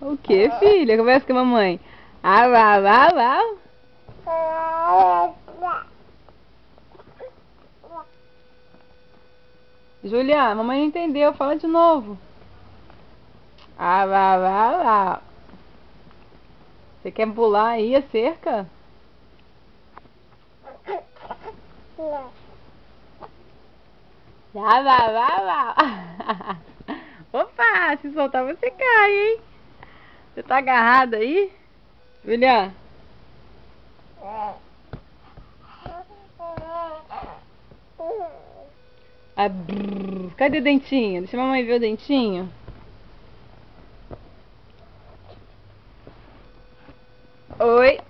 O que, filha? Conversa com a mamãe. Ah, vá, vá, vá. Julia, a mamãe não entendeu. Fala de novo. Ah, vá, vá, vá. Você quer pular aí a cerca? Vá, vá, vá, vá. Opa, se soltar você cai, hein? Você tá agarrado aí? Julia? Ah, brrr. Cadê o dentinho? Deixa a mamãe ver o dentinho. Oi.